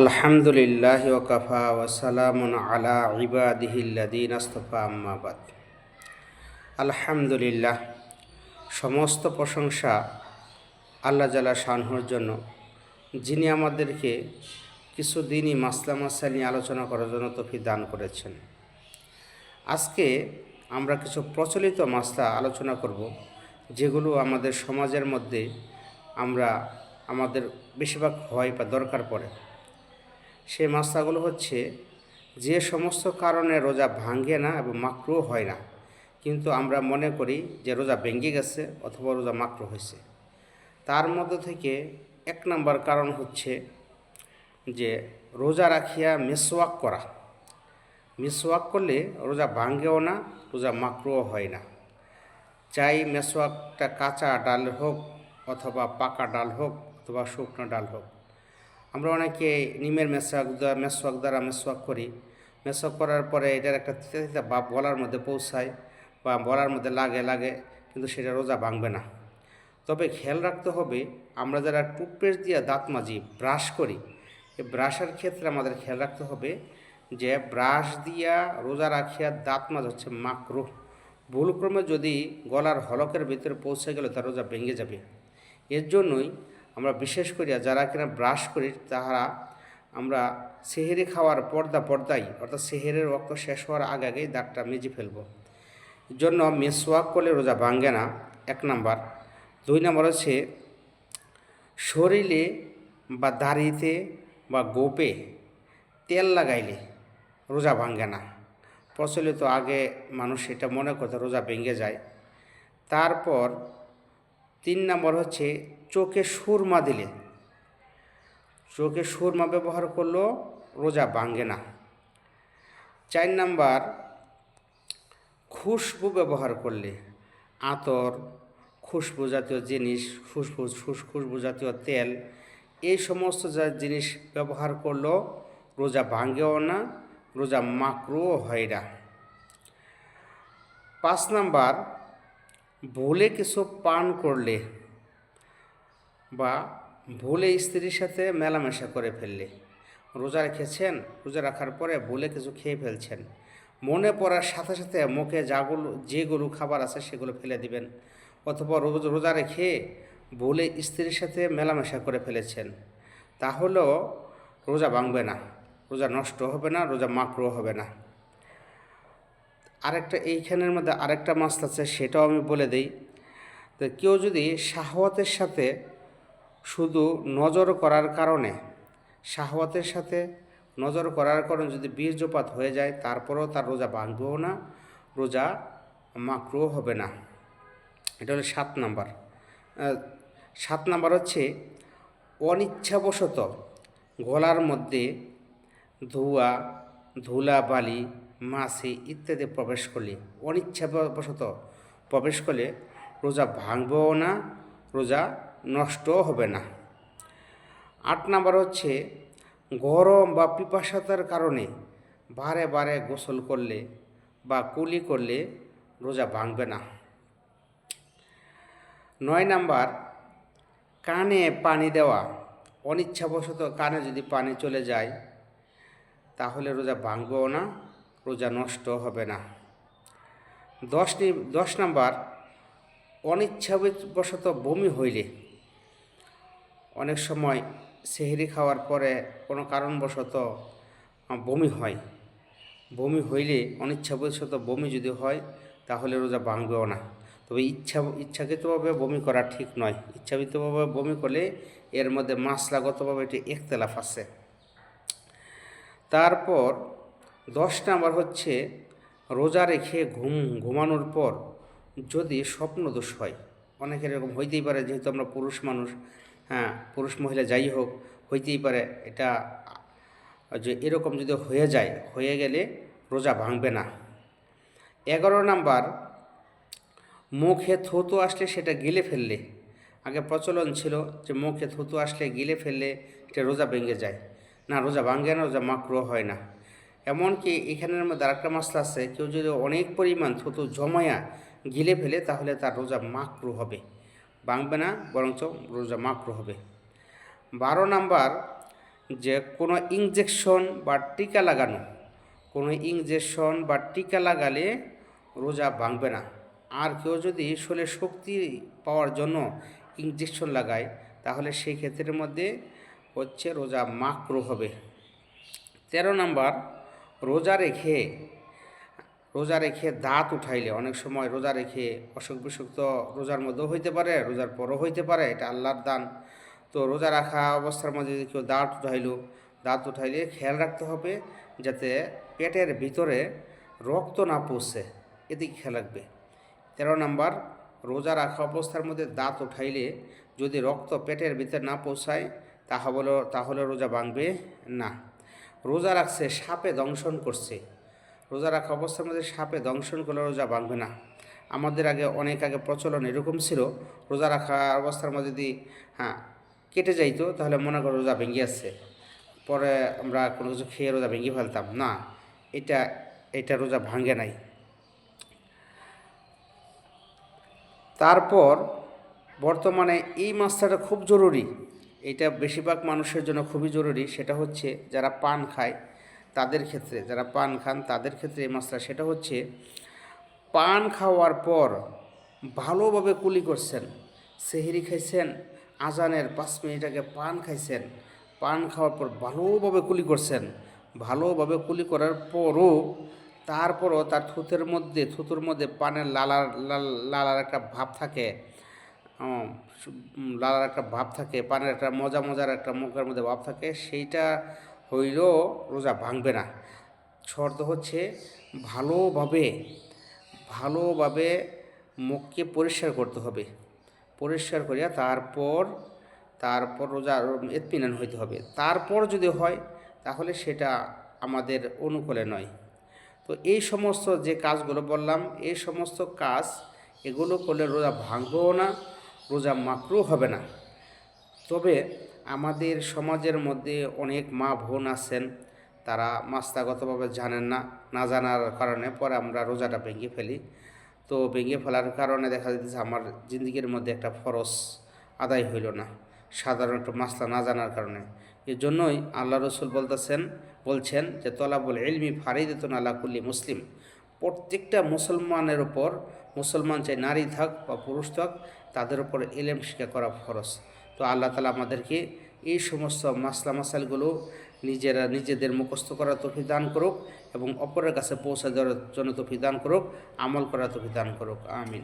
আলহামদুলিল্লাহি ওয়াকাফা ওয়াসালামুন আলা ইবাদিহিল্লাযীনা ইসতাফা আম্মা বাদ। আলহামদুলিল্লাহ, সমস্ত প্রশংসা আল্লাহ জাল্লা শানহুর জন্য, যিনি আমাদেরকে কিছুদিনই মাসলা মাসাইল নিয়ে আলোচনা করার জন্য তৌফিক দান করেছেন। আজকে আমরা কিছু প্রচলিত মাসলা আলোচনা করব, যেগুলো আমাদের সমাজের মধ্যে আমাদের বেশিরভাগ হয় বা দরকার পড়ে। সেই মাসলাগুলো হচ্ছে, যে সমস্ত কারণে রোজা ভাঙে না এবং মাকরুহ হয় না, কিন্তু আমরা মনে করি যে রোজা ভেঙে গেছে অথবা রোজা মাকরুহ হয়েছে। তার মধ্য থেকে এক নম্বর কারণ হচ্ছে যে রোজা রাখিয়া মিসওয়াক করা। মিসওয়াক করলে রোজা ভাঙেও না, রোজা মাকরুহ হয় না। চাই মেসওয়াকটা কাঁচা ডাল হোক অথবা পাকা ডাল হোক অথবা শুকনো ডাল হোক। আমরা অনেকে নিমের মেসওয়াক দ্বারা মেসওয়াক করি। মেসওয়াক করার পরে এটার একটা তিতা তিতা ভাব গলার মধ্যে পৌঁছায় বা গলার মধ্যে লাগে, কিন্তু সেটা রোজা ভাঙবে না। তবে খেয়াল রাখতে হবে, আমরা যারা টুথপেস্ট দিয়ে দাঁত মাজি, ব্রাশ করি, এই ব্রাশের ক্ষেত্রে আমাদের খেয়াল রাখতে হবে যে ব্রাশ দিয়া রোজা রাখিয়া দাঁত মাজ হচ্ছে মাকরুহ। ভুলক্রমে যদি গলার হলকের ভিতরে পৌঁছে গেলে তার রোজা ভেঙে যাবে। এর জন্যই আমরা বিশেষ করিয়া যারা কিনা ব্রাশ করি, তাহারা আমরা সেহেরি খাওয়ার পর্দায় অর্থাৎ সেহেরের ওয়াক্ত শেষ হওয়ার আগেই দাঁতটা মেজে ফেলব। এর জন্য মিসওয়াক করলে রোজা ভাঙে না, এক নাম্বার। দুই নাম্বার হচ্ছে, শরীরে বা দাড়িতে বা গোপে তেল লাগাইলে রোজা ভাঙে না। প্রচলিত আগে মানুষ এটা মনে করতে রোজা ভেঙে যায়। তারপর তিন নম্বর হচ্ছে, চোখে সুরমা দিলে, চোখে সুরমা ব্যবহার করলেও রোজা ভাঙে না। চার নাম্বার, খুশবু ব্যবহার করলে, আতর, খুশবু জাতীয় জিনিস, খুশবু জাতীয় তেল, এই সমস্ত জিনিস ব্যবহার করলেও রোজা ভাঙেও না, রোজা মাকরুহ হয় না। পাঁচ নাম্বার, ভুলে কিছু পান করলে বা ভুলে স্ত্রীর সাথে মেলামেশা করে ফেললে, রোজা রেখেছেন, রোজা রাখার পরে ভুলে কিছু খেয়ে ফেলছেন, মনে পড়ার সাথে সাথে মুখে যেগুলো খাবার আছে সেগুলো ফেলে দিবেন, অথবা রোজা রেখে ভুলে স্ত্রীর সাথে মেলামেশা করে ফেলেছেন, তাহলেও রোজা ভাঙবে না, রোজা নষ্ট হবে না, রোজা মাকরুহ হবে না। এইখানের মধ্যে আরেকটা মাসলা আছে, সেটাও আমি বলে দিই। তো কেউ যদি শাহওয়াতের সাথে শুধু নজর করার কারণে যদি বীর্যপাত হয়ে যায়, তারপরেও তার রোজা ভাঙবেও না, রোজা মাকরুহ হবে না। এটা হলো 7 নাম্বার। 7 নাম্বার হচ্ছে, অনিচ্ছাবশত গলার মধ্যে ধুলা বালি মাছি ইত্যাদি অনিচ্ছাবশত প্রবেশ করলে রোজা ভাঙবেও না, রোজা নষ্টও হবে না। 8 নাম্বার হচ্ছে, গরম বা পিপাসাতার কারণে বারে বারে গোসল করলে বা কুলি করলে রোজা ভাঙবে না। 9 নাম্বার, কানে পানি দেওয়া, অনিচ্ছাবশত কানে যদি পানি চলে যায়, তাহলে রোজা ভাঙবেও না, রোজা নষ্ট হবে না। 10 নাম্বার, অনিচ্ছাবশত বমি হইলে, অনেক সময় সেহরি খাওয়ার পরে কোনো কারণবশত বমি হইলে অনিচ্ছাবশত বমি যদি হয়, তাহলে রোজা ভাঙবেও না। তবে ইচ্ছাকৃতভাবে বমি করা ঠিক নয়। ইচ্ছাকৃতভাবে বমি করলে এর মধ্যে মাসলাগতভাবে এটি ইখতিলাফ আছে। তারপর 10 নাম্বার হচ্ছে, রোজা রেখে ঘুমানোর পর যদি স্বপ্নদোষ হয়, অনেকের এরকম হইতেই পারে, যেহেতু আমরা পুরুষ মানুষ, পুরুষ মহিলা যাই হোক, হইতেই পারে এটা, যে এরকম যদি হয়ে গেলে রোজা ভাঙবে না। 11 নাম্বার, মুখে থুতু আসলে সেটা গিলে ফেললে, আগে প্রচলন ছিল যে মুখে থুতু আসলে গিলে ফেললে এটা রোজা ভেঙে যায়, না, রোজা ভাঙে না, রোজা মাকরুহ হয় না। এমনকি এখানের মধ্যে আরেকটা মাসলা আছে, কেউ যদি অনেক পরিমাণ থুতু জমায়া গিলে ফেলে, তাহলে তার রোজা মাকরুহ হবে, ভাঙবে না, বরঞ্চ রোজা মাকরুহ হবে। 12 নাম্বার, যে কোনো ইনজেকশন বা টিকা লাগানো, কোনো ইনজেকশন বা টিকা লাগালে রোজা ভাঙবে না। আর কেউ যদি শরীরে শক্তি পাওয়ার জন্য ইনজেকশন লাগায় তাহলে সেই ক্ষেত্রের মধ্যে হচ্ছে রোজা মাকরুহ হবে। 13 নাম্বার, রোজা রেখে দাঁত উঠাইলে, অনেক সময় রোজা রেখে অসুখ বিসুখ তো রোজার মধ্যেও হইতে পারে, রোজার পরও হইতে পারে, এটা আল্লাহর দান। তো রোজা রাখা অবস্থার মধ্যে যদি কেউ দাঁত উঠাইলে খেয়াল রাখতে হবে যাতে পেটের ভিতরে রক্ত না পৌঁছে, এদিকে খেয়াল রাখবে। 13 নাম্বার, রোজা রাখা অবস্থার মধ্যে দাঁত উঠাইলে যদি রক্ত পেটের ভিতরে না পৌঁছায় তাহলে রোজা ভাঙবে না। রোজা রাখছে সাপে দংশন করছে, রোজা রাখা অবস্থার মধ্যে সাপে দংশন করলে রোজা ভাঙবে না। আমাদের অনেক আগে প্রচলন এরকম ছিল, রোজা রাখা অবস্থার মধ্যে যদি কেটে যাইতো তাহলে মনে করো রোজা ভেঙে আসছে, পরে আমরা কোনো কিছু খেয়ে রোজা ভেঙে ফেলতাম না, এটা রোজা ভাঙে নাই। তারপর বর্তমানে এই মাসটা খুব জরুরি, এটা বেশিরভাগ মানুষের জন্য খুবই জরুরি, সেটা হচ্ছে যারা পান খায় তাদের ক্ষেত্রে, যারা পান খান তাদের ক্ষেত্রে এই মাসটা, সেটা হচ্ছে পান খাওয়ার পর ভালোভাবে কুলি করছেন, সেহরি খাইছেন, আজানের 5 মিনিট আগে পান খাইছেন, পান খাওয়ার পর ভালোভাবে কুলি করছেন, ভালোভাবে কুলি করার পরও তারপরও তার থুতুর মধ্যে পানের লালার একটা ভাব থাকে, পানের একটা মজার একটা মুখের মধ্যে ভাব থাকে, সেইটা হইলেও রোজা ভাঙবে না। শর্ত হচ্ছে ভালোভাবে মুখকে পরিষ্কার করতে হবে, পরিষ্কার করিয়া তারপর রোজা ইতমিনান হইতে হবে। তারপর যদি হয় তাহলে সেটা আমাদের অনুকূলে নয়। তো এই সমস্ত যে কাজগুলো বললাম, এই সমস্ত কাজ এগুলো করলে রোজা ভাঙবেও না, রোজা মাকরুহ হবে না। তবে আমাদের সমাজের মধ্যে অনেক মা বোন আছেন, তারা মাসলাগতভাবে জানেন না জানার কারণে পরে আমরা রোজাটা ভেঙে ফেলি। তো ভেঙে ফেলার কারণে দেখা যাচ্ছে আমার জিন্দিগির মধ্যে একটা ফরজ আদায় হইল না, সাধারণ একটা মাসলা না জানার কারণে। এই জন্যই আল্লাহ রসুল বলছেন যে তলাবুল ইলমি ফারিদাতুন আলা কুল্লি মুসলিম, প্রত্যেকটা মুসলমানের ওপর, মুসলমান চাই নারী থাক বা পুরুষ থাক, তাদের উপর ইলম শিক্ষা করা ফরজ। তো আল্লাহ তাআলা আমাদেরকে এই সমস্ত মাসাইলগুলো নিজেদের মুখস্থ করার তৌফিক দান করুক এবং অপরের কাছে পৌঁছে দেওয়ার জন্য তৌফিক দান করুক, আমল করার তৌফিক দান করুক। আমিন।